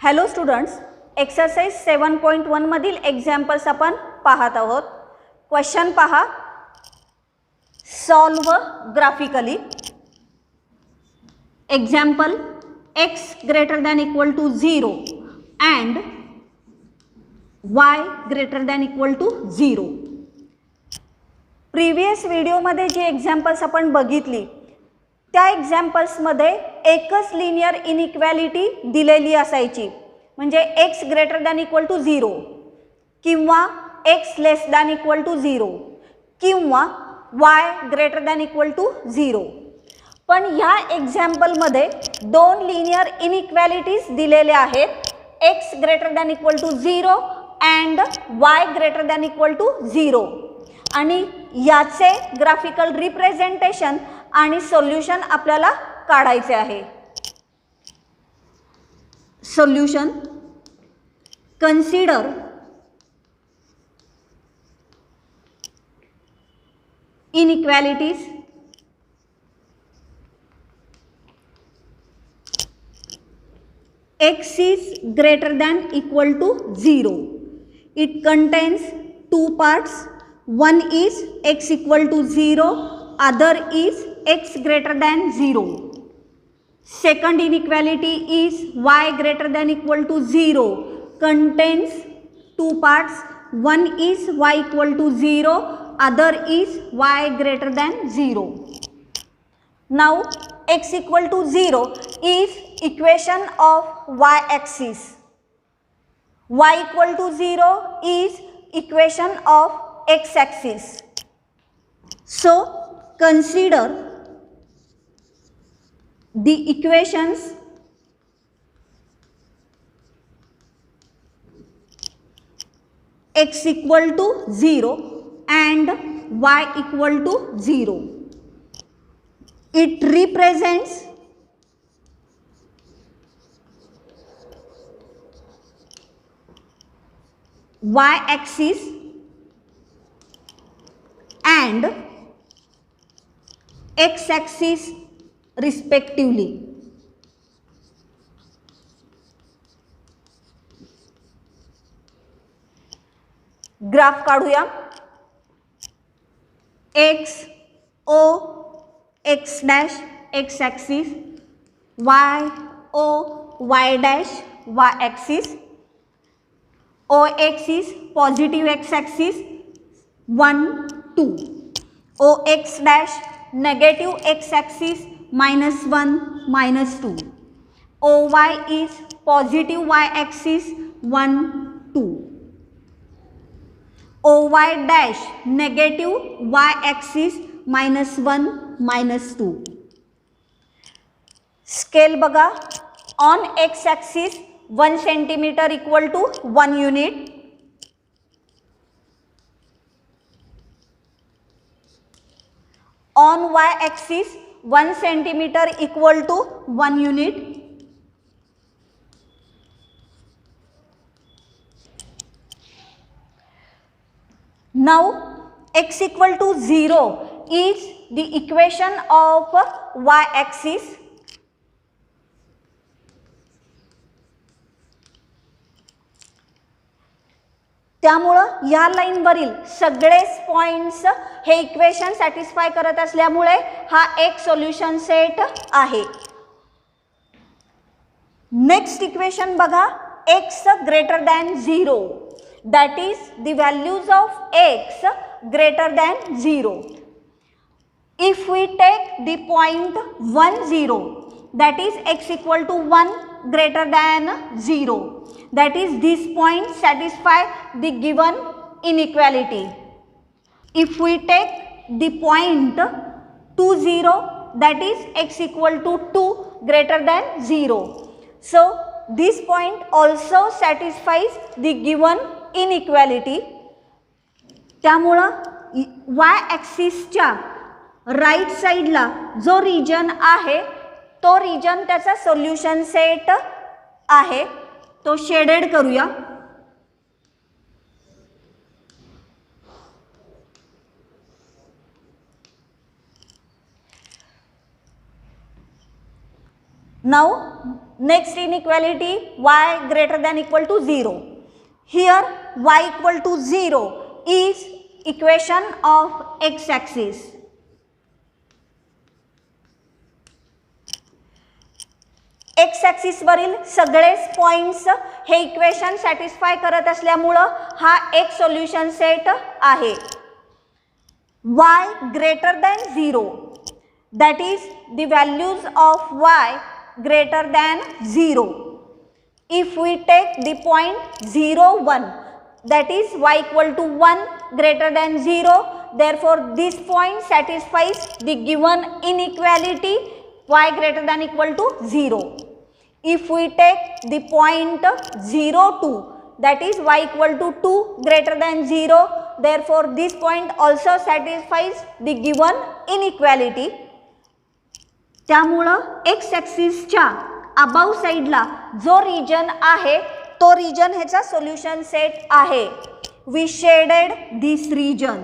Hello students, exercise 7.1 मधील examples आपण पाहत आहोत. क्वेश्चन पहा. Solve graphically. Example x greater than equal to 0 and y greater than equal to 0. Previous व्हिडिओमध्ये जी examples आपण बघितली त्या एक्झाम्पल्समध्ये एकच लिनियर इनइक्वॅलिटी दिलेली असायची, म्हणजे x greater than equal to 0 किंवा x less than equal to 0 किंवा y greater than equal to 0. पण ह्या एक्झाम्पलमध्ये दोन लिनियर इनइक्वॅलिटीज दिलेल्या आहेत, x greater than equal to 0 and y greater than equal to 0, आणि याचे ग्राफिकल रिप्रेझेंटेशन आणि सोल्यूशन आपल्याला काढायचे आहे. Solution. Consider inequalities x is greater than equal to 0. It contains two parts. One is x equal to 0, other is x greater than 0. Second inequality is y greater than equal to 0, contains two parts. One is y equal to 0, other is y greater than 0. Now x equal to 0 is equation of y axis. Y equal to 0 is equation of x axis. So consider the equations x equal to 0 and y equal to 0. It represents y axis and x axis respectively. Graph काढूया. x o x dash x axis, y o y dash y axis. OX is positive x axis 1 2. OX dash negative x axis -1 -2. OY is positive y axis 1 2. OY dash negative y axis -1 -2. Scale बघा. On x axis 1 centimeter equal to 1 unit. On y axis 1 centimeter equal to 1 unit. Now x equal to 0 is the equation of y axis. त्यामुळे या लाईनवरील सगळेच points हे equation satisfy करत असल्यामुळे हा एक solution set आहे. Next equation बघा. x greater than 0, that is the values of x greater than 0. If we take the point 1 0, that is x equal to 1 greater than 0, that is this point satisfy the given inequality. If we take the point 2 0, that is x equal to 2 greater than 0. So this point also satisfies the given inequality. त्यामुळे y axis च्या right साइडला जो region आहे तो region त्याचा solution set आहे, तो shaded करूया. Now Next inequality, y greater than equal to 0. Here y equal to 0 is equation of x-axis. X axis वरील सगळेच पॉइंट्स हे इक्वेशन सॅटिस्फाय करत असल्यामुळं हा एक सोल्युशन सेट आहे. y greater than 0, that is the values of y greater than 0. If we take the point 0, 1, that is y equal to 1 greater than 0, therefore this point satisfies the given inequality y greater than equal to 0. If we take the point 0, 2, that is y equal to 2 greater than 0, therefore this point also satisfies the given inequality. त्यामुळं X ॲक्सिसच्या above साईडला जो region आहे तो region ह्याचा solution set आहे. We shaded this region.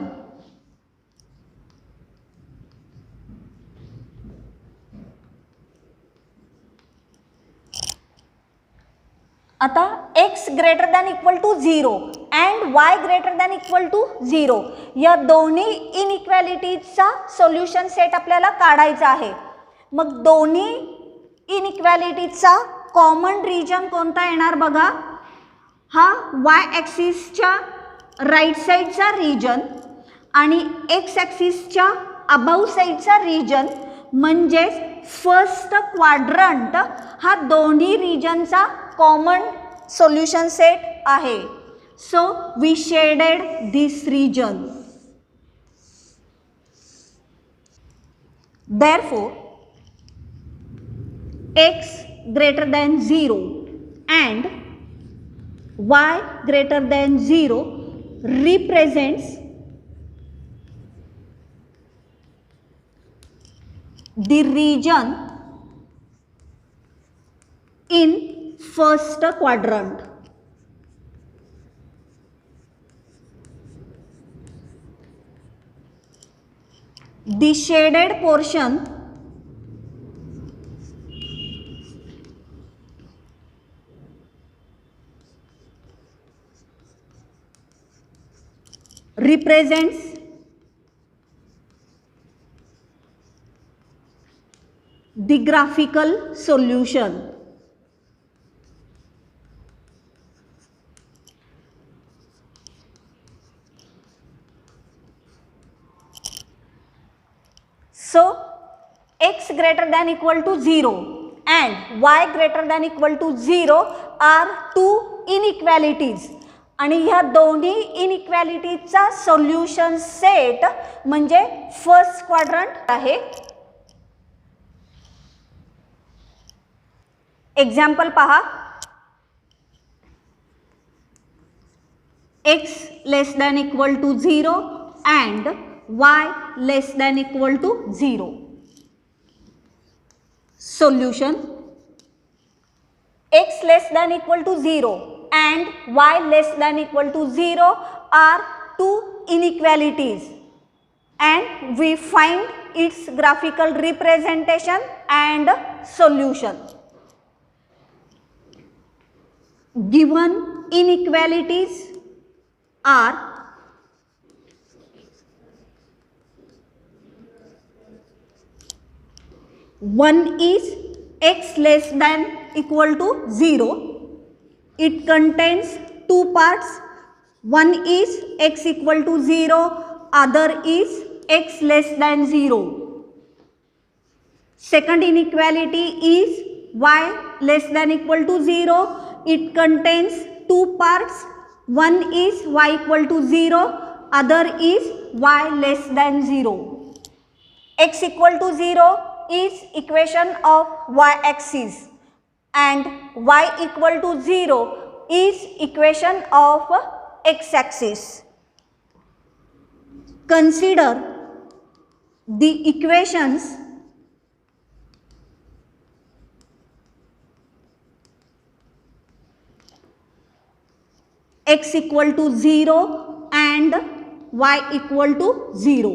आता x greater than equal to 0 and y greater than equal to 0 या दोन्ही इनइक्वॅलिटीजचा सोल्युशन सेट आपल्याला काढायचा आहे. मग दोन्ही इनइक्वॅलिटीजचा कॉमन रिजन कोणता येणार बघा. हा y ॲक्सिसच्या राईट साईडचा रिजन आणि x ॲक्सिसच्या अबाव साईडचा रिजन म्हणजेच फर्स्ट क्वाड्रंट हा दोन्ही रिजनचा कॉमन सोल्युशन सेट आहे. So we shaded this region. Therefore x greater than 0 and y greater than 0 represents the region in first quadrant. The shaded portion represents the graphical solution. So x greater than equal to 0 and y greater than equal to 0 are two inequalities आणि ह्या दोन्ही इनइक्वॅलिटीजचा solution set म्हणजे first quadrant आहे. Example पहा. x less than equal to 0 and y less than equal to 0. Solution x less than equal to 0 and y less than equal to 0 are two inequalities and we find its graphical representation and solution. Given inequalities are one is x less than equal to 0. It contains two parts. One is x equal to 0, other is x less than 0. Second inequality is y less than equal to 0. It contains two parts. One is y equal to 0, other is y less than 0. X equal to 0 is equation of y axis and y equal to 0 is equation of x axis. Consider the equations x equal to 0 and y equal to 0.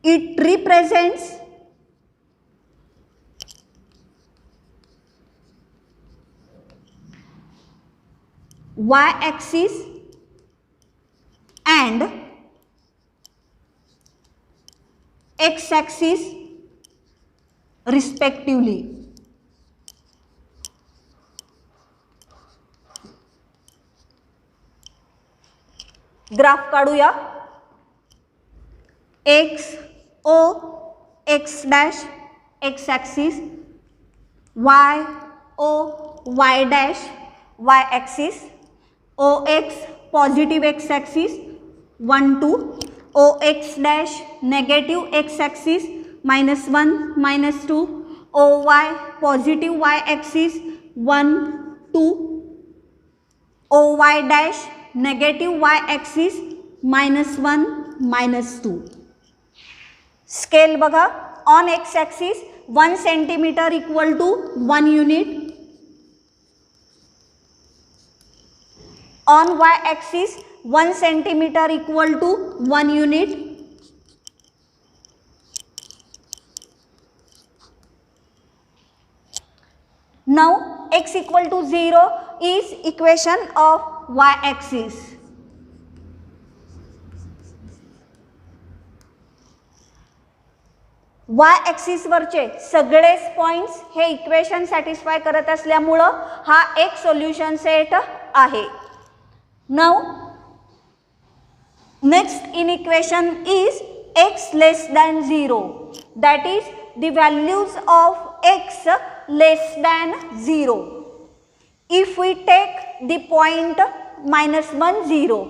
It represents y-axis and x-axis respectively. Graph काढूया. x o x dash x axis, y o y dash y axis, o x positive x axis 1 2, o x dash negative x axis -1 -2, o y positive y axis 1 2, o y dash negative y axis -1 -2. Scale बघा. On X axis 1 centimetre equal to 1 unit. On Y axis 1 centimetre equal to 1 unit. Now x equal to 0 is equation of y axis. Y axis वरचे सगळेच points हे equation satisfy करत असल्यामुळं हा एक solution set आहे. Now next inequation is x less than 0, that is the values of x less than 0. If we take the point -1 0,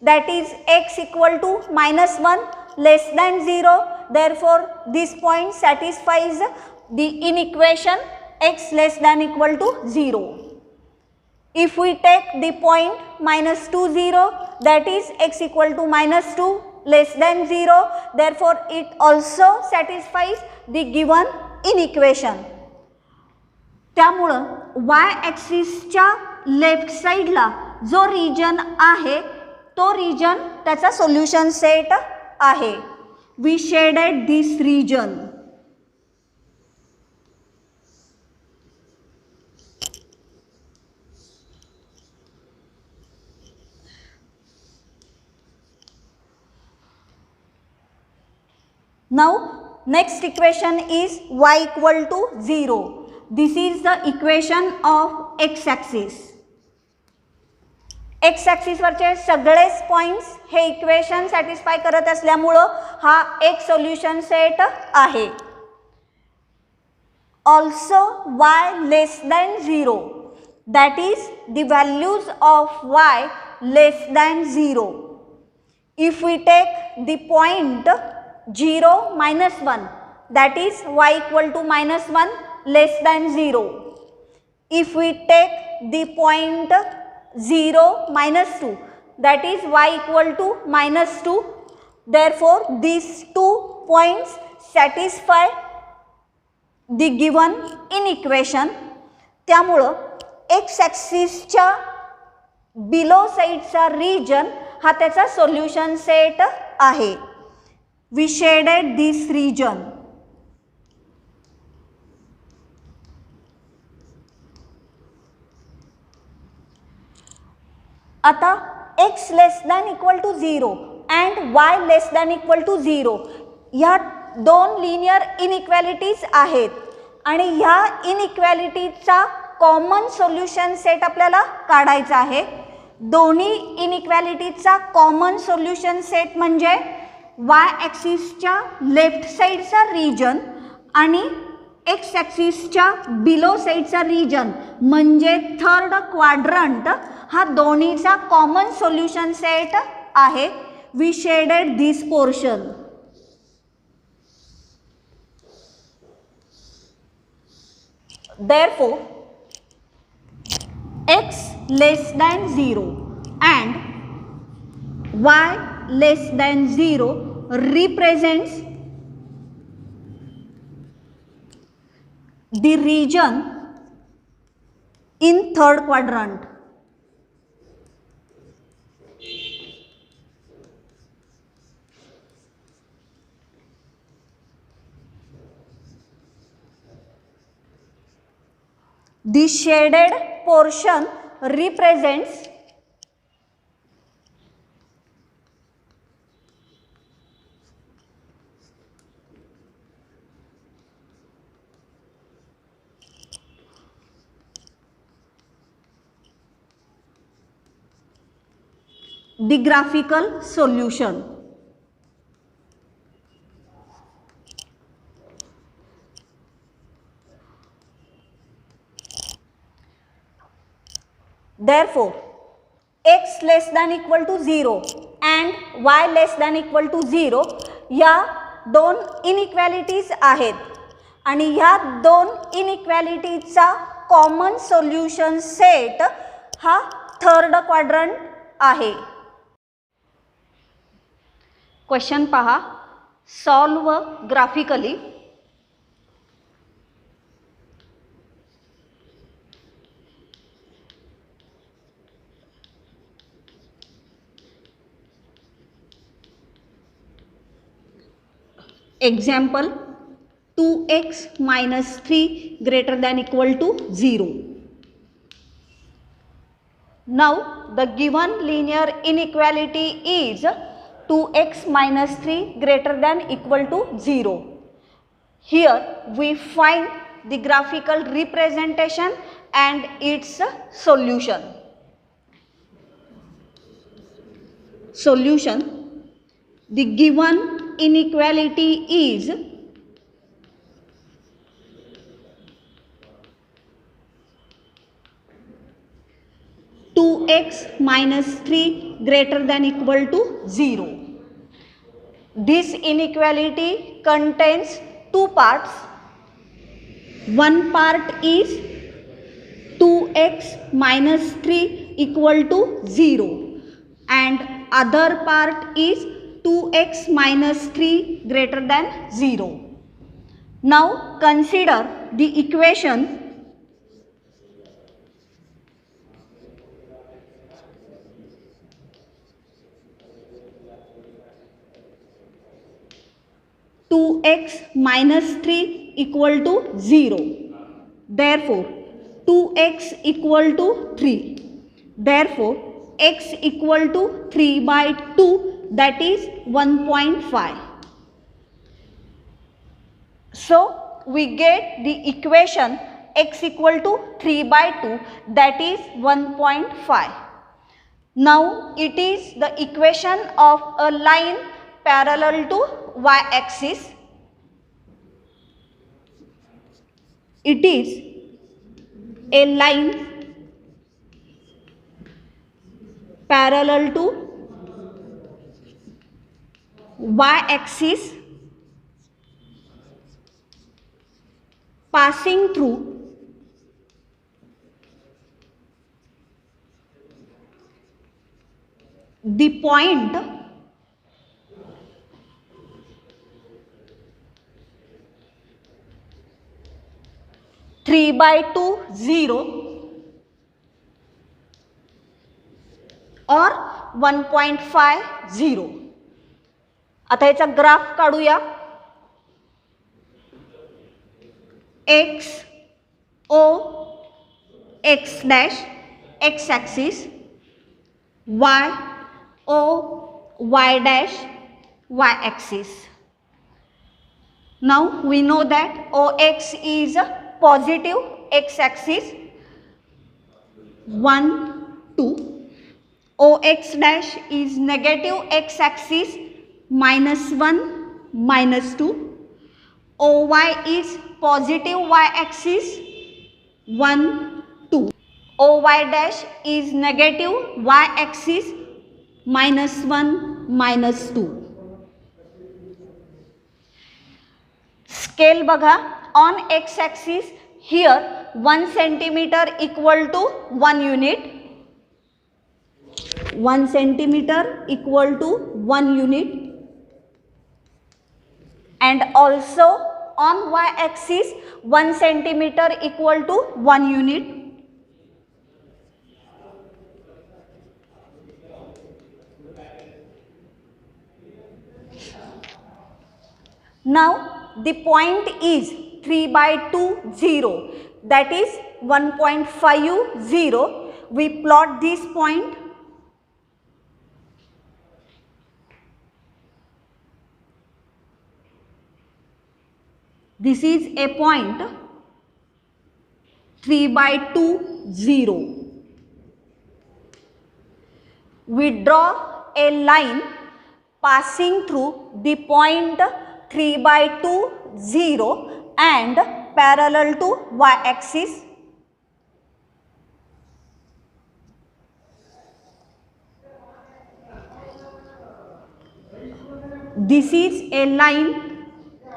that is x equal to -1 less than 0, therefore this point satisfies the in equation x less than equal to 0. If we take the point -2 0, that is x equal to -2 less than 0, therefore it also satisfies the given in equation. त्यामुळं y ॲक्सिसच्या left साईडला जो region आहे तो region त्याचा solution set आहे. We shaded this region. Now next equation is y equal to 0. This is the equation of x axis. X axis वरचे सगळेच पॉइंट्स हे इक्वेशन सॅटिस्फाय करत असल्यामुळं हा एक सोल्युशन सेट आहे. Also y less than 0, that is the values of y less than 0. If we take the point 0 -1, that is y equal to -1 less than 0. If we take the point 0 -2, that is y equal to -2, therefore these two points satisfy the given in equation. त्यामुळं x ॲक्सिसच्या below साईडचा region हा त्याचा solution set आहे. We shaded this region. आता x less than equal to 0 and y less than equal to 0 ह्या दोन linear इनइक्वॅलिटीज आहेत आणि ह्या इनइक्वॅलिटीचा कॉमन सोल्युशन सेट आपल्याला काढायचा आहे. दोन्ही इनइक्वॅलिटीचा कॉमन सोल्युशन सेट म्हणजे y ॲक्सिसच्या लेफ्ट साईडचा रिजन आणि एक्स ॲक्सिसच्या बिलो साईडचा रिजन म्हणजे थर्ड क्वाड्रंट हा दोन्हीचा कॉमन सोल्युशन सेट आहे. We shaded this portion. Therefore x less than 0 and y less than 0 represents the region in third quadrant. The shaded portion represents the graphical solution. Therefore, x less than equal to 0 and y less than equal to 0 या दोन इनइक्वॅलिटीज आहेत आणि ह्या दोन इनइक्वॅलिटीजचा common solution set हा third quadrant आहे. Question पहा, solve graphically. Example, 2x minus 3 greater than equal to 0. Now the given linear inequality is 2x minus 3 greater than equal to 0. Here we find the graphical representation and its solution. Solution, the given inequality is 2x minus 3 greater than equal to 0. This inequality contains two parts. One part is 2x minus 3 equal to 0 and other part is 2x minus 3 greater than 0. Now consider the equation two x minus 3 equal to 0. Therefore 2x equal to 3. Therefore x equal to 3 by 2, that is 1.5. So we get the equation x equal to 3 by 2, that is 1.5. Now it is the equation of a line parallel to y-axis. It is a line parallel to y-axis passing through the point three by 2 0 or 1.5 0. आता याचा graph काढूया. x o x dash x axis, y o y dash y axis. Now we know that ox is a positive x axis 1 2, ox dash is negative x axis -1 -2, oy is positive y axis 1 2, oy dash is negative y axis -1 -2. Scale बघा, on x axis here 1 centimeter equal to 1 unit, 1 centimeter equal to 1 unit, and also on y axis 1 centimeter equal to 1 unit. Now the point is 3 by 2 0, that is 1.5 0. We plot this point. This is a point 3 by 2 0. We draw a line passing through the point 3 by 2 0 and parallel to y axis. This is a line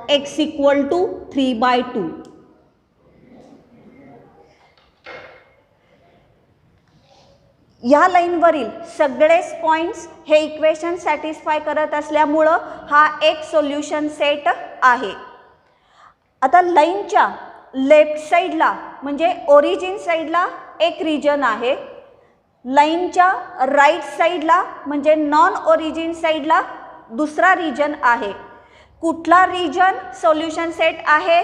x equal to 3 by 2. या लाईनवरील सगळेच points हे equation satisfy करत असल्यामुळं हा एक solution set आहे. आता लाईनच्या left साईडला म्हणजे ओरिजिन साईडला एक रिजन आहे, लाईनच्या राईट साईडला म्हणजे नॉन ओरिजिन साईडला दुसरा रिजन आहे. कुठला रिजन सोल्युशन सेट आहे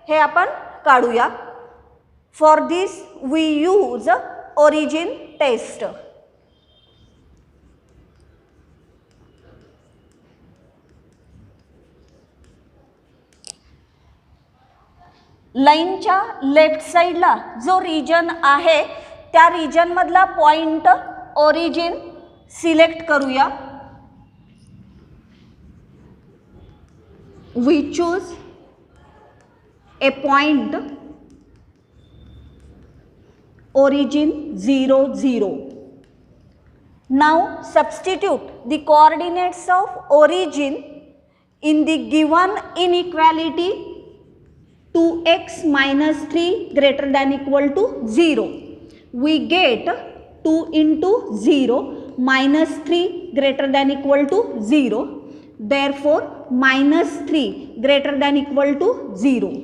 हे आपण काढूया. For this we use origin test. लाईनच्या लेफ्ट साईडला जो रिजन आहे त्या रिजन मधला पॉइंट ओरिजिन सिलेक्ट करूया. We choose a point origin 0 0. Now substitute the coordinates of origin in the given inequality 2x minus 3 greater than equal to 0. We get 2 into 0 minus 3 greater than equal to 0. Therefore minus 3 greater than equal to 0.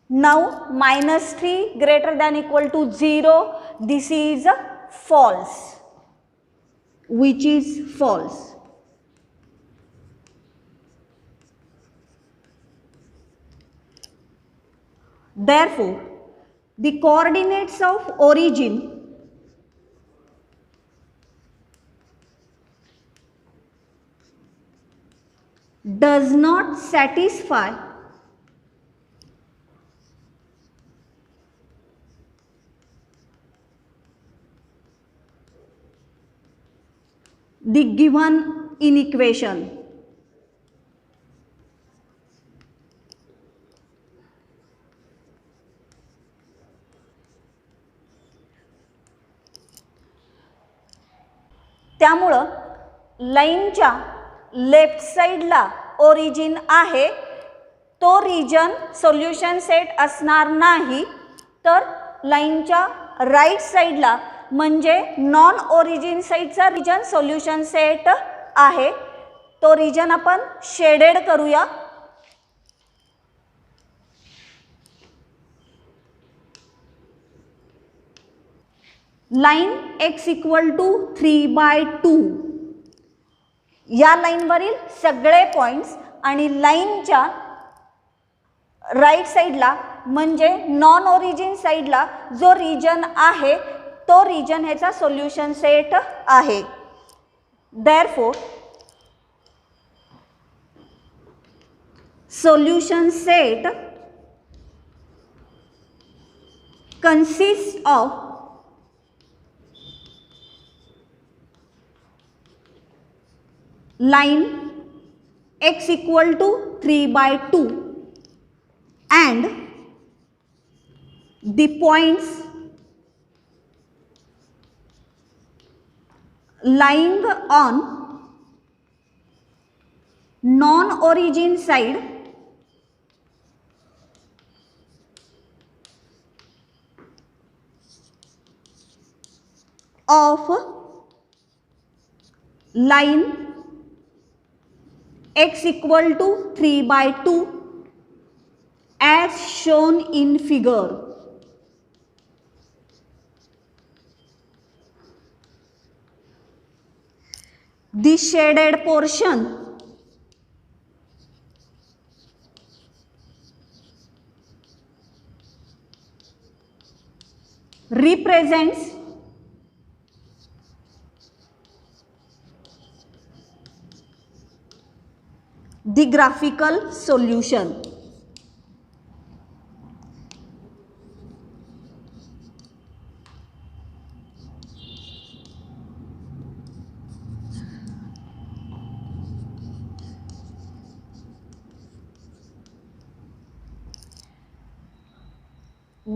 Now minus 3 greater than equal to 0, this is false, which is false. Therefore, the coordinates of origin does not satisfy the given inequation. त्यामुळं लाईनच्या left साईडला origin आहे तो region solution set असणार नाही, तर लाईनच्या right साईडला म्हणजे नॉन ओरिजिन साईडचा रिजन सोल्युशन सेट आहे. तो रिजन आपण शेडेड करूया. Line x equal to 3 by 2 या लाईनवरील सगळे पॉइंट्स आणि लाईनच्या राईट साईडला म्हणजे नॉन ओरिजिन साईडला जो रिजन आहे तो रिजन ह्याचा सोल्युशन सेट आहे. Therefore, solution set consists of line x equal to 3 by 2 and the points lying on non-origin side of line x equal to 3 by 2 as shown in figure. The shaded portion represents the graphical solution.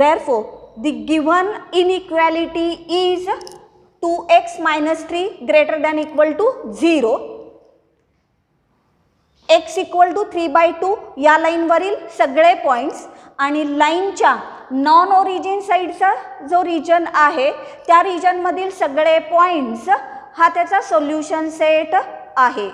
Therefore, the given inequality is 2x minus 3 greater than equal to 0. x equal to 3/2 या लाईनवरील सगळे points आणि लाईनच्या non origin साईडचा जो region आहे त्या रिजनमधील सगळे points हा त्याचा सोल्युशन सेट आहे.